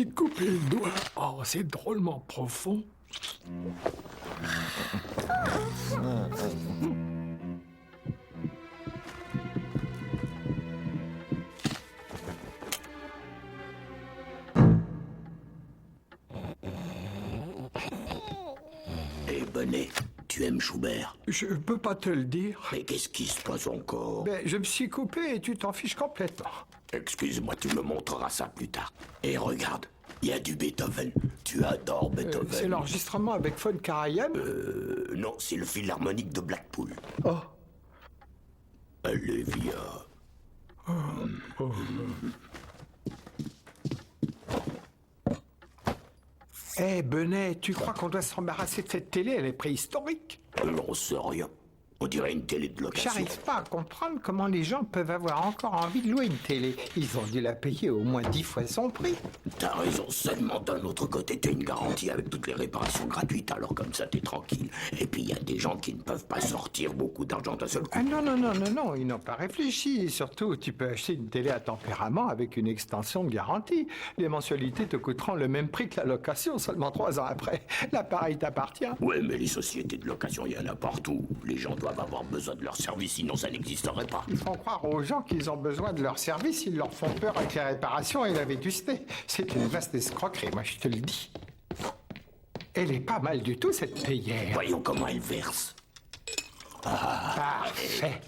merci de couper le doigt. Oh, c'est drôlement profond. Eh, Bonnet, tu aimes Schubert? Je peux pas te le dire. Mais qu'est-ce qui se passe encore? Ben, je me suis coupé et tu t'en fiches complètement. Excuse-moi, tu me montreras ça plus tard. Et regarde, il y a du Beethoven. Tu adores Beethoven. C'est l'enregistrement avec Von Karajan? Non, c'est le philharmonique de Blackpool. Oh. Allez, viens. Eh, Benet, tu crois qu'on doit s'embarrasser de cette télé? Elle est préhistorique. On sait rien. On dirait une télé de location. J'arrive pas à comprendre comment les gens peuvent avoir encore envie de louer une télé. Ils ont dû la payer au moins 10 fois son prix. T'as raison, seulement d'un autre côté, t'as une garantie avec toutes les réparations gratuites, alors comme ça, t'es tranquille. Et puis, il y a des gens qui ne peuvent pas sortir beaucoup d'argent d'un seul coup. Ah non, ils n'ont pas réfléchi. Surtout, tu peux acheter une télé à tempérament avec une extension de garantie. Les mensualités te coûteront le même prix que la location, seulement 3 ans après. L'appareil t'appartient. Ouais, mais les sociétés de location, il y en a partout. Les gens doivent avoir besoin de leur service, sinon ça n'existerait pas. Ils font croire aux gens qu'ils ont besoin de leur service, ils leur font peur avec les réparations et la vétusté. C'est une vaste escroquerie, moi je te le dis. Elle est pas mal du tout, cette théière. Voyons comment elle verse. Parfait.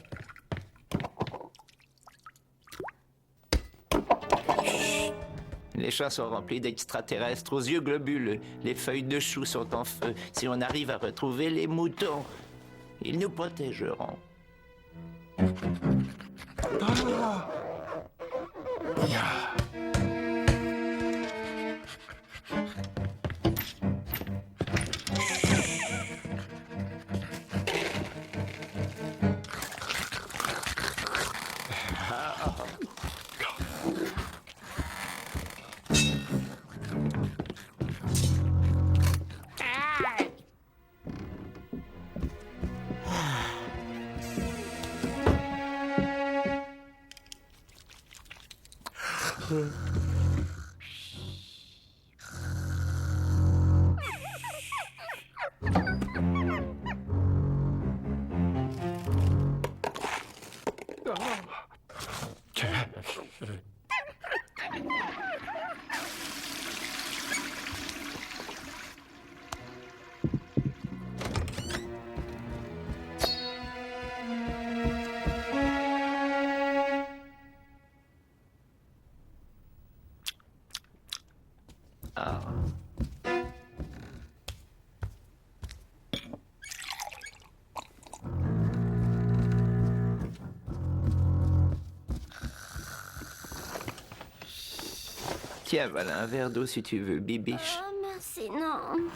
Les champs sont remplis d'extraterrestres aux yeux globuleux. Les feuilles de chou sont en feu. Si on arrive à retrouver les moutons, ils nous protégeront. Tiens, voilà un verre d'eau si tu veux, Bibiche. Oh, merci, non.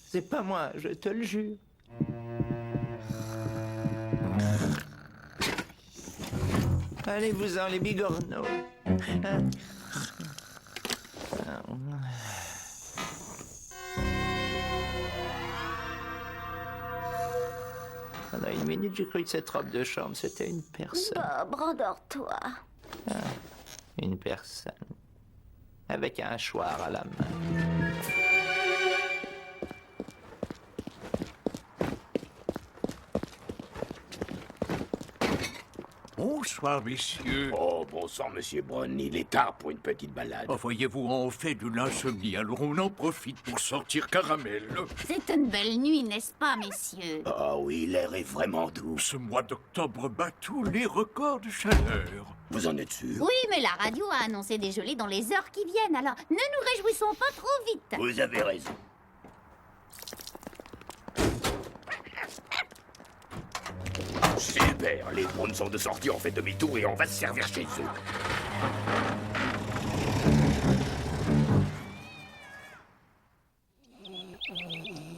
C'est pas moi, je te le jure. Allez-vous-en, les bigorneaux. Pendant une minute, j'ai cru que cette robe de chambre, c'était une personne. Bob, rendors-toi. Une personne. Avec un hachoir à la main. Bonsoir, messieurs. Oh, bon sang, monsieur Brown, il est tard pour une petite balade. Oh, voyez-vous, on fait de l'insomnie, alors on en profite pour sortir caramel. C'est une belle nuit, n'est-ce pas, messieurs? Ah oui, l'air est vraiment doux. Ce mois d'octobre bat tous les records de chaleur. Vous en êtes sûr? Oui, mais la radio a annoncé des gelées dans les heures qui viennent, alors ne nous réjouissons pas trop vite. Vous avez raison. Super, les Browns sont de sortie, on fait demi-tour et on va se servir chez eux.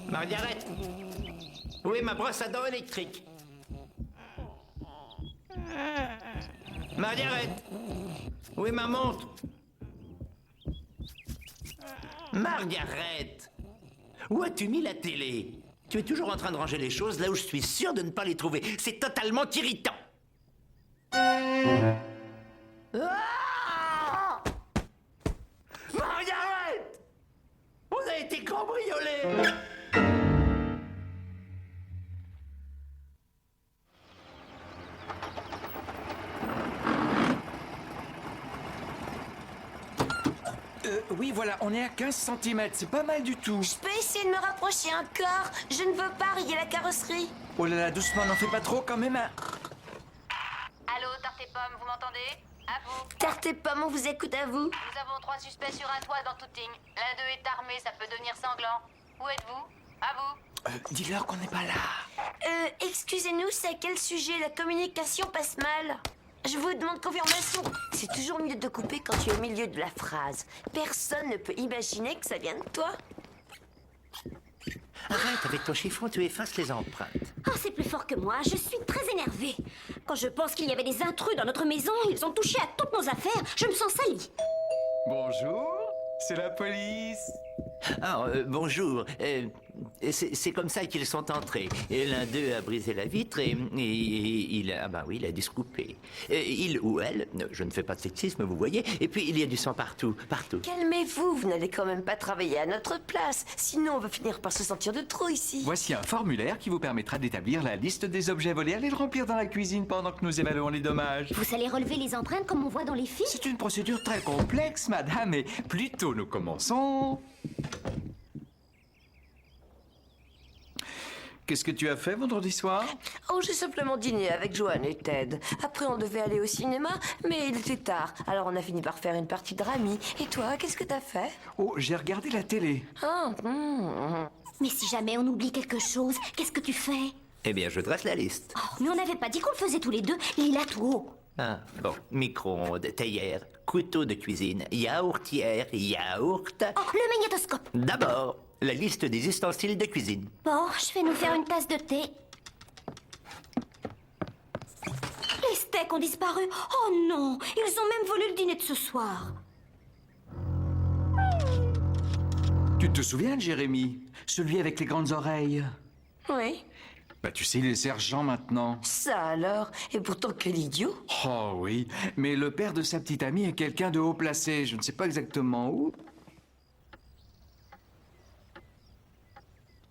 Margaret, Où est ma brosse à dents électrique? Margaret! Où est ma montre? Margaret! Où as-tu mis la télé? Tu es toujours en train de ranger les choses là où je suis sûr de ne pas les trouver. C'est totalement irritant. Ah! Margaret! On a été cambriolés! Oui, voilà, on est à 15 cm, c'est pas mal du tout. Je peux essayer de me rapprocher encore. Je ne veux pas rayer la carrosserie. Oh là là, doucement, n'en fais pas trop quand même. Hein. Allô, Tarte et Pomme, vous m'entendez? À vous. Tarte et Pomme, on vous écoute à vous. Nous avons 3 suspects sur un toit dans Tooting. L'un d'eux est armé, ça peut devenir sanglant. Où êtes-vous? À vous. Dis-leur qu'on n'est pas là. Excusez-nous, c'est à quel sujet? La communication passe mal. Je vous demande confirmation. C'est toujours mieux de couper quand tu es au milieu de la phrase. Personne ne peut imaginer que ça vient de toi. Arrête, avec ton chiffon, tu effaces les empreintes. Oh, c'est plus fort que moi. Je suis très énervée. Quand je pense qu'il y avait des intrus dans notre maison, ils ont touché à toutes nos affaires. Je me sens salie. Bonjour, c'est la police. Ah, bonjour. C'est comme ça qu'ils sont entrés. Et l'un d'eux a brisé la vitre et il a... Ah bah oui, il a dû se couper. Il ou elle, je ne fais pas de sexisme, vous voyez, et puis il y a du sang partout, partout. Calmez-vous, vous n'allez quand même pas travailler à notre place. Sinon, on va finir par se sentir de trop ici. Voici un formulaire qui vous permettra d'établir la liste des objets volés. Allez le remplir dans la cuisine pendant que nous évaluons les dommages. Vous allez relever les empreintes comme on voit dans les films? C'est une procédure très complexe, madame, et plus tôt nous commençons... Qu'est-ce que tu as fait vendredi soir? Oh, j'ai simplement dîné avec Joanne et Ted. Après, on devait aller au cinéma, mais il était tard. Alors, on a fini par faire une partie de rami. Et toi, qu'est-ce que t'as fait? Oh, j'ai regardé la télé. Ah, Mais si jamais on oublie quelque chose, qu'est-ce que tu fais? Eh bien, je dresse la liste. Oh, mais on n'avait pas dit qu'on le faisait tous les deux. Il est là tout haut. Ah, bon, micro-ondes, théière, couteau de cuisine, yaourtière, yaourt... Oh, le magnétoscope. D'abord, la liste des ustensiles de cuisine. Bon, je vais nous faire une tasse de thé. Les steaks ont disparu. Oh non, ils ont même volé le dîner de ce soir. Tu te souviens de Jérémy? Celui avec les grandes oreilles? oui. Bah tu sais, il est sergent maintenant. Ça alors? Et pourtant, quel idiot. Oh oui, mais le père de sa petite amie est quelqu'un de haut placé. Je ne sais pas exactement où.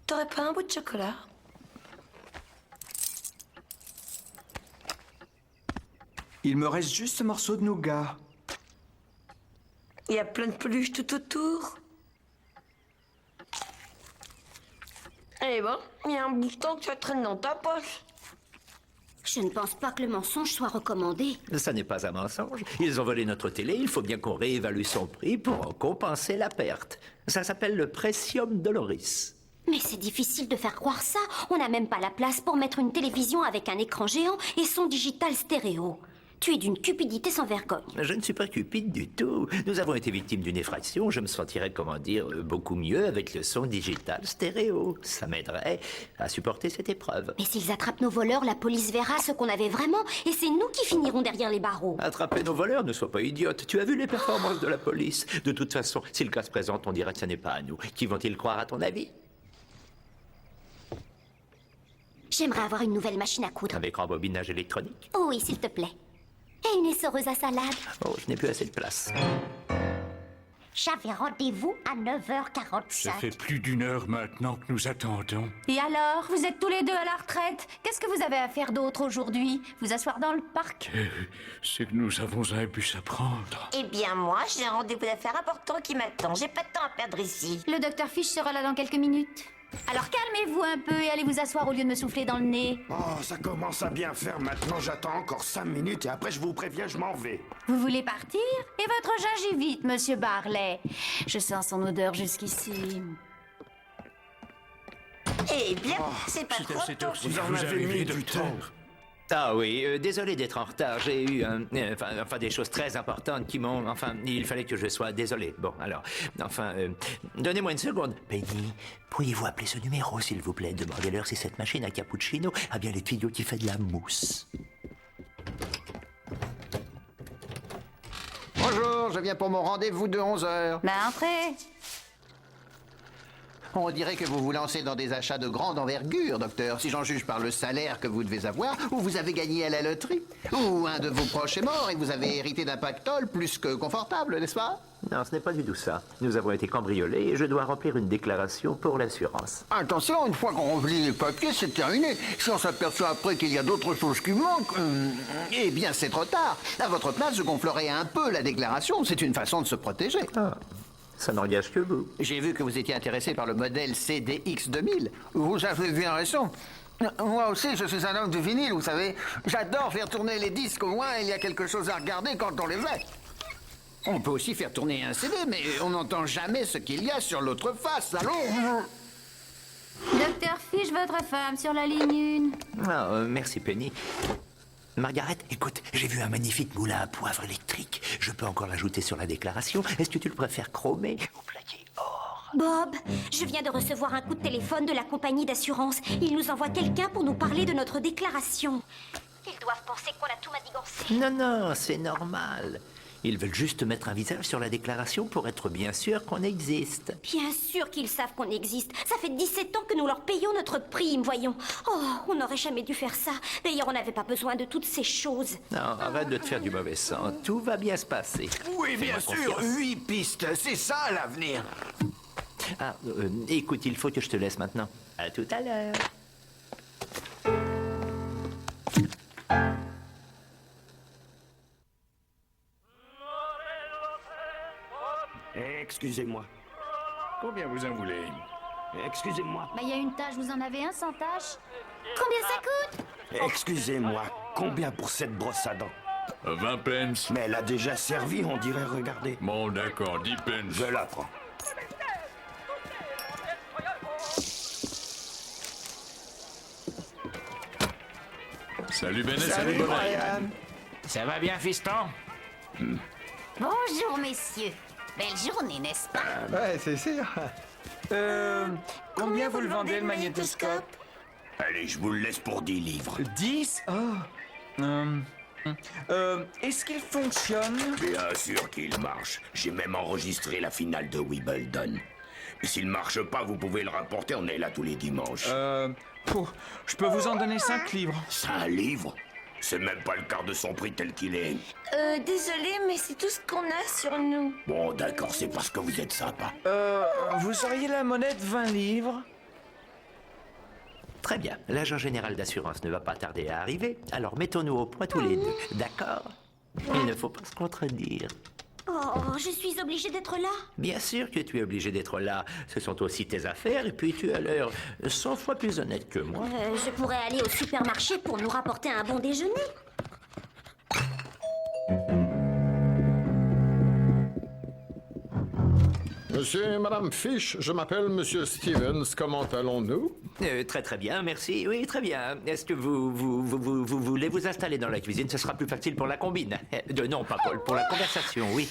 T'aurais pas un bout de chocolat? Il me reste juste ce morceau de nougat. Il y a plein de peluches tout autour. Eh bon, il y a un bouton que tu traînes dans ta poche. Je ne pense pas que le mensonge soit recommandé. Ça n'est pas un mensonge. Ils ont volé notre télé, il faut bien qu'on réévalue son prix pour en compenser la perte. Ça s'appelle le Precium Doloris. Mais c'est difficile de faire croire ça. On n'a même pas la place pour mettre une télévision avec un écran géant et son digital stéréo. Tu es d'une cupidité sans vergogne. Je ne suis pas cupide du tout. Nous avons été victimes d'une effraction. Je me sentirais, comment dire, beaucoup mieux avec le son digital stéréo. Ça m'aiderait à supporter cette épreuve. Mais s'ils attrapent nos voleurs, la police verra ce qu'on avait vraiment et c'est nous qui finirons derrière les barreaux. Attraper nos voleurs, ne sois pas idiote. Tu as vu les performances de la police. De toute façon, si le cas se présente, on dirait que ce n'est pas à nous. Qui vont-ils croire à ton avis? J'aimerais avoir une nouvelle machine à coudre. Avec rembobinage électronique? Oh oui, s'il te plaît. Et une essoreuse à salade. Oh, je n'ai plus assez de place. J'avais rendez-vous à 9h45. Ça fait plus d'une heure maintenant que nous attendons. Et alors, vous êtes tous les deux à la retraite. Qu'est-ce que vous avez à faire d'autre aujourd'hui? Vous asseoir dans le parc? C'est que nous avons un bus à prendre. Eh bien, moi, j'ai un rendez-vous d'affaires important qui m'attend. J'ai pas de temps à perdre ici. Le docteur Fish sera là dans quelques minutes. Alors calmez-vous un peu et allez vous asseoir au lieu de me souffler dans le nez. Oh, ça commence à bien faire maintenant. J'attends encore 5 minutes et après je vous préviens, je m'en vais. Vous voulez partir? Et votre gingivite, monsieur Barley? Je sens son odeur jusqu'ici. Eh bien, c'est pas trop tôt. Vous en avez mis du temps. Ah oui, désolé d'être en retard. J'ai eu enfin, des choses très importantes qui m'ont... Enfin, il fallait que je sois désolé. Bon, alors, enfin, donnez-moi une seconde. Penny, pourriez-vous appeler ce numéro, s'il vous plaît? Demandez-leur si cette machine à cappuccino a bien les tuyaux qui fait de la mousse. Bonjour, je viens pour mon rendez-vous de 11h. Bah, entrez. On dirait que vous vous lancez dans des achats de grande envergure, docteur, si j'en juge par le salaire que vous devez avoir, ou vous avez gagné à la loterie, ou un de vos proches est mort et vous avez hérité d'un pactole plus que confortable, n'est-ce pas? Non, ce n'est pas du tout ça. Nous avons été cambriolés et je dois remplir une déclaration pour l'assurance. Attention, une fois qu'on remplit les papiers, c'est terminé. Si on s'aperçoit après qu'il y a d'autres choses qui manquent, eh bien c'est trop tard. À votre place, je gonflerai un peu la déclaration, c'est une façon de se protéger. Ah. Ça n'engage que vous. J'ai vu que vous étiez intéressé par le modèle CDX 2000. Vous avez bien raison. Moi aussi, je suis un homme de vinyle, vous savez. J'adore faire tourner les disques, au moins il y a quelque chose à regarder quand on les fait. On peut aussi faire tourner un CD, mais on n'entend jamais ce qu'il y a sur l'autre face, allons. Docteur Fish, votre femme, sur la ligne 1. Ah, merci Penny. Margaret, écoute, j'ai vu un magnifique moulin à poivre électrique. Je peux encore l'ajouter sur la déclaration. Est-ce que tu le préfères chromé ou plaqué or? Bob, je viens de recevoir un coup de téléphone de la compagnie d'assurance. Ils nous envoient quelqu'un pour nous parler de notre déclaration. Ils doivent penser qu'on a tout manigancé. Non, non, c'est normal. Ils veulent juste mettre un visage sur la déclaration pour être bien sûr qu'on existe. Bien sûr qu'ils savent qu'on existe. Ça fait 17 ans que nous leur payons notre prime, voyons. Oh, on n'aurait jamais dû faire ça. D'ailleurs, on n'avait pas besoin de toutes ces choses. Non, arrête de te faire du mauvais sang. Tout va bien se passer. Oui, bien sûr, 8 pistes, c'est ça l'avenir. Ah, écoute, il faut que je te laisse maintenant. À tout à l'heure. Excusez-moi. Combien vous en voulez? Excusez-moi. Bah, il y a une tâche, vous en avez un sans tâche? Combien ça coûte? Excusez-moi. Combien pour cette brosse à dents? 20 pence. Mais elle a déjà servi, on dirait, regardez. Bon, d'accord, 10 pence. Je la prends. Salut Bennett, salut Bonnet. Ça va bien, fiston? Bonjour, messieurs. Belle journée, n'est-ce pas? Ouais, c'est sûr. Combien vous le vendez, le magnétoscope? Allez, je vous le laisse pour 10 livres. 10? Est-ce qu'il fonctionne? Bien sûr qu'il marche. J'ai même enregistré la finale de Wimbledon. Et s'il marche pas, vous pouvez le rapporter, on est là tous les dimanches. Je peux vous en donner 5 livres. 5 livres? C'est même pas le quart de son prix tel qu'il est. Désolé, mais c'est tout ce qu'on a sur nous. Bon, d'accord, c'est parce que vous êtes sympa. Vous auriez la monnaie de 20 livres? Très bien. L'agent général d'assurance ne va pas tarder à arriver, alors mettons-nous au point tous les deux. D'accord? Il ne faut pas se contredire. Oh, je suis obligée d'être là. Bien sûr que tu es obligé d'être là. Ce sont aussi tes affaires, et puis tu as l'air 100 fois plus honnête que moi. Je pourrais aller au supermarché pour nous rapporter un bon déjeuner. Monsieur et Madame Fish, je m'appelle Monsieur Stevens. Comment allons-nous? Très très bien, merci. Oui, très bien. Est-ce que vous voulez vous installer dans la cuisine? Ce sera plus facile pour la combine. Non, pas Paul, pour la conversation, oui.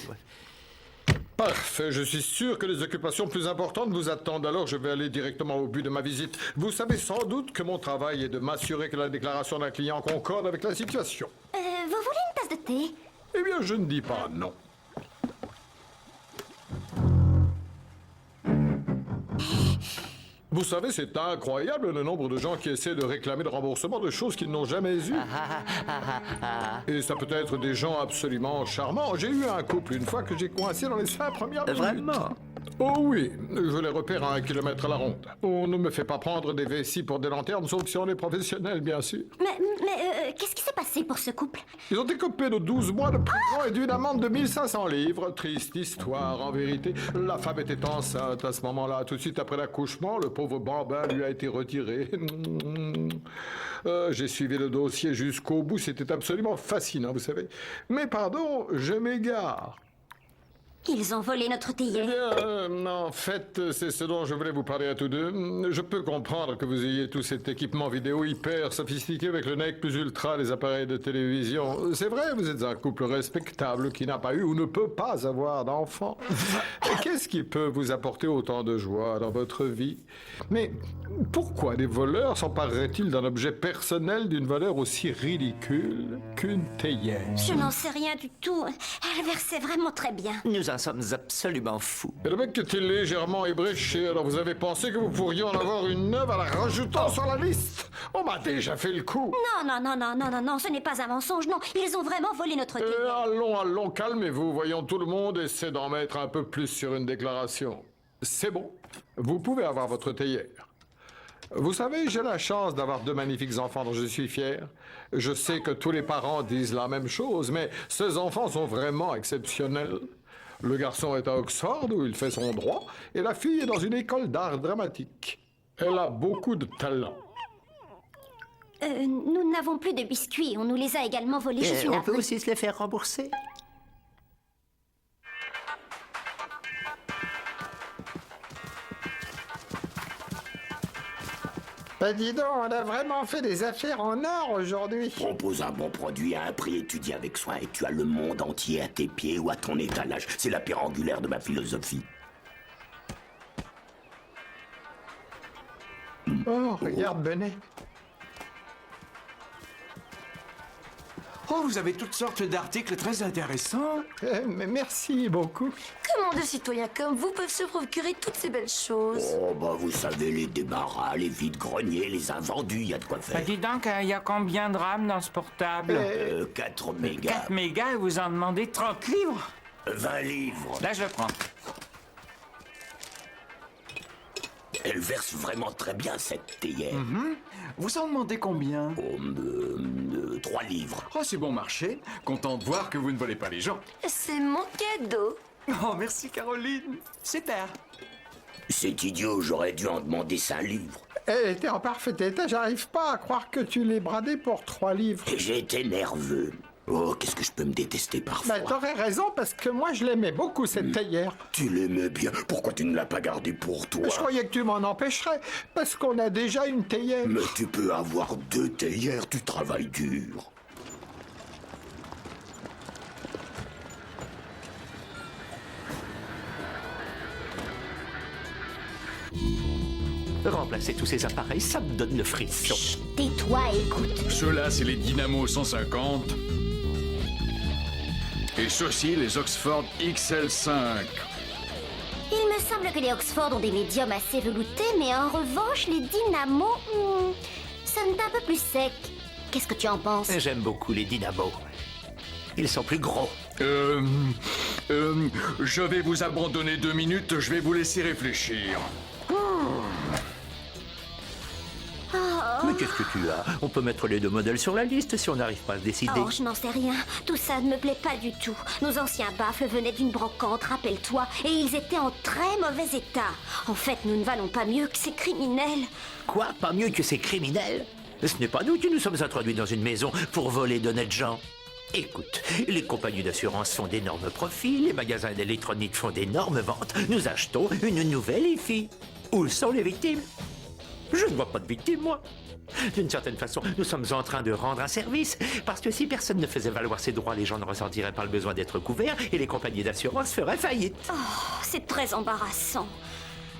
Parfait, je suis sûr que les occupations plus importantes vous attendent, alors je vais aller directement au but de ma visite. Vous savez sans doute que mon travail est de m'assurer que la déclaration d'un client concorde avec la situation. Vous voulez une tasse de thé? Eh bien, je ne dis pas non. Vous savez, c'est incroyable le nombre de gens qui essaient de réclamer le remboursement de choses qu'ils n'ont jamais eues. Et ça peut être des gens absolument charmants. J'ai eu un couple une fois que j'ai coincé dans les 5 premières minutes. Vraiment? Oh oui, je les repère à 1 kilomètre à la ronde. On ne me fait pas prendre des vessies pour des lanternes, sauf si on est professionnel, bien sûr. Mais qu'est-ce qui s'est passé pour ce couple? Ils ont écopé de 12 mois de prison et d'une amende de 1500 livres. Triste histoire, en vérité. La femme était enceinte à ce moment-là. Tout de suite après l'accouchement, le pauvre bambin lui a été retiré. J'ai suivi le dossier jusqu'au bout. C'était absolument fascinant, vous savez. Mais pardon, je m'égare. Ils ont volé notre Eh théière. bien, en fait, c'est ce dont je voulais vous parler à tous deux. Je peux comprendre que vous ayez tout cet équipement vidéo hyper sophistiqué avec le nec plus ultra des appareils de télévision. C'est vrai, vous êtes un couple respectable qui n'a pas eu ou ne peut pas avoir d'enfant. Qu'est-ce qui peut vous apporter autant de joie dans votre vie? Mais pourquoi des voleurs s'empareraient-ils d'un objet personnel d'une valeur aussi ridicule qu'une théière? Je n'en sais rien du tout. Elle versait vraiment très bien. Nous en sommes absolument fous. Et le mec est légèrement ébréché, alors vous avez pensé que vous pourriez en avoir une neuve en la rajoutant sur la liste? On m'a déjà fait le coup. Non, ce n'est pas un mensonge, non. Ils ont vraiment volé notre théière. Allons, calmez-vous. Voyons, tout le monde essaie d'en mettre un peu plus sur une déclaration. C'est bon. Vous pouvez avoir votre théière. Vous savez, j'ai la chance d'avoir deux magnifiques enfants dont je suis fier. Je sais que tous les parents disent la même chose, mais ces enfants sont vraiment exceptionnels. Le garçon est à Oxford, où il fait son droit, et la fille est dans une école d'art dramatique. Elle a beaucoup de talent. Nous n'avons plus de biscuits. On nous les a également volés. Je suis On peut navrée. aussi se les faire rembourser. Ben dis donc, on a vraiment fait des affaires en or aujourd'hui. Propose un bon produit à un prix étudié avec soin et tu as le monde entier à tes pieds ou à ton étalage. C'est la pierre angulaire de ma philosophie. Oh, regarde Benet. Oh, vous avez toutes sortes d'articles très intéressants. Mais merci beaucoup. Comment de citoyens comme vous peuvent se procurer toutes ces belles choses? Oh, bah vous savez, les débarras, les vides-greniers, les invendus, y a de quoi faire. Dis donc, il y a combien de RAM dans ce portable? 4 mégas. 4 mégas et vous en demandez 30 livres? 20 livres. Là, je le prends. Elle verse vraiment très bien, cette théière. Vous en demandez combien? 3 livres. Oh, c'est bon marché. Content de voir que vous ne volez pas les gens. C'est mon cadeau. Oh, merci Caroline. Super. C'est idiot, j'aurais dû en demander 5 livres. Elle était en parfait état, j'arrive pas à croire que tu l'aies bradé pour 3 livres. Et j'ai été nerveux. Oh, qu'est-ce que je peux me détester parfois. Ben t'aurais raison, parce que moi je l'aimais beaucoup cette théière. Tu l'aimais bien. Pourquoi tu ne l'as pas gardée pour toi? Je croyais que tu m'en empêcherais, parce qu'on a déjà une théière. Mais tu peux avoir 2 théières, tu travailles dur. Remplacer tous ces appareils, ça me donne le frisson. Tais-toi et écoute. Ceux-là, c'est les Dynamo 150. Et ceux-ci, les Oxford XL5. Il me semble que les Oxford ont des médiums assez veloutés, mais en revanche, les Dynamo sonnent un peu plus secs. Qu'est-ce que tu en penses? J'aime beaucoup les dynamos. Ils sont plus gros. Je vais vous abandonner 2 minutes, je vais vous laisser réfléchir. Mais qu'est-ce que tu as? On peut mettre les deux modèles sur la liste si on n'arrive pas à se décider. Oh, je n'en sais rien. Tout ça ne me plaît pas du tout. Nos anciens baffles venaient d'une brocante, rappelle-toi, et ils étaient en très mauvais état. En fait, nous ne valons pas mieux que ces criminels. Quoi? Pas mieux que ces criminels? Ce n'est pas nous qui nous sommes introduits dans une maison pour voler d'honnêtes gens. Écoute, les compagnies d'assurance font d'énormes profits, les magasins d'électronique font d'énormes ventes. Nous achetons une nouvelle IFI. Où sont les victimes? Je ne vois pas de victimes, moi. D'une certaine façon, nous sommes en train de rendre un service, parce que si personne ne faisait valoir ses droits, les gens ne ressentiraient pas le besoin d'être couverts et les compagnies d'assurance feraient faillite. Oh, c'est très embarrassant.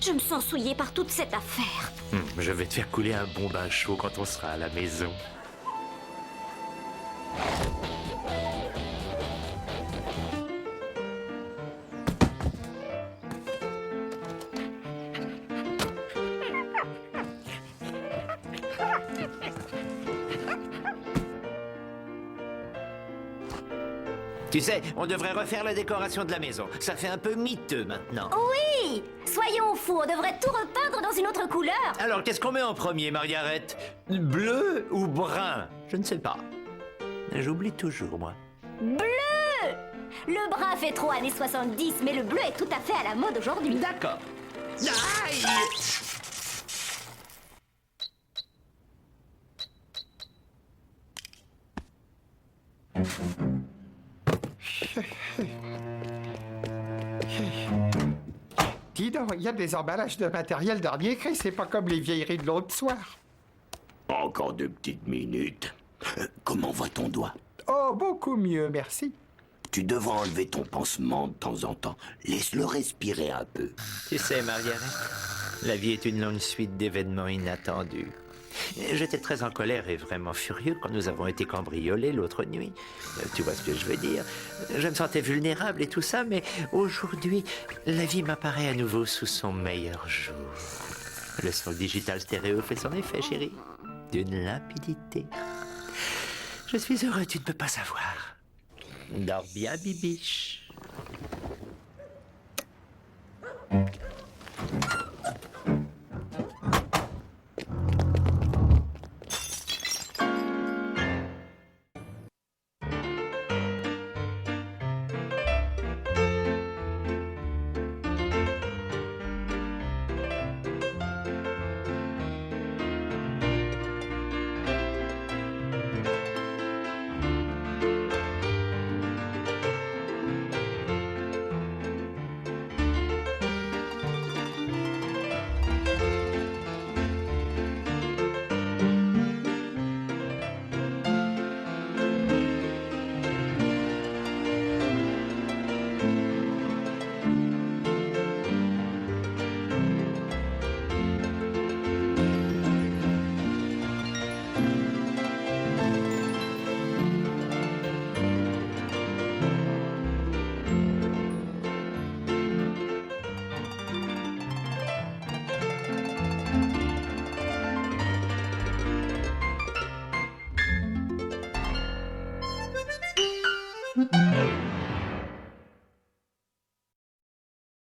Je me sens souillée par toute cette affaire. Je vais te faire couler un bon bain chaud quand on sera à la maison. Tu sais, on devrait refaire la décoration de la maison. Ça fait un peu miteux maintenant. Oui! Soyons fous, on devrait tout repeindre dans une autre couleur. Alors, qu'est-ce qu'on met en premier, Margaret? Bleu ou brun? Je ne sais pas. J'oublie toujours, moi. Bleu! Le brun fait trop années 70, mais le bleu est tout à fait à la mode aujourd'hui. D'accord. Aïe! Dis donc, il y a des emballages de matériel dernier cri, c'est pas comme les vieilleries de l'autre soir. Encore 2 petites minutes. Comment va ton doigt? Oh, beaucoup mieux, merci. Tu devras enlever ton pansement de temps en temps. Laisse-le respirer un peu. Tu sais, Margaret, la vie est une longue suite d'événements inattendus. J'étais très en colère et vraiment furieux quand nous avons été cambriolés l'autre nuit. Tu vois ce que je veux dire? Je me sentais vulnérable et tout ça, mais aujourd'hui, la vie m'apparaît à nouveau sous son meilleur jour. Le son digital stéréo fait son effet, chérie. D'une limpidité. Je suis heureux, tu ne peux pas savoir. Dors bien, bibiche.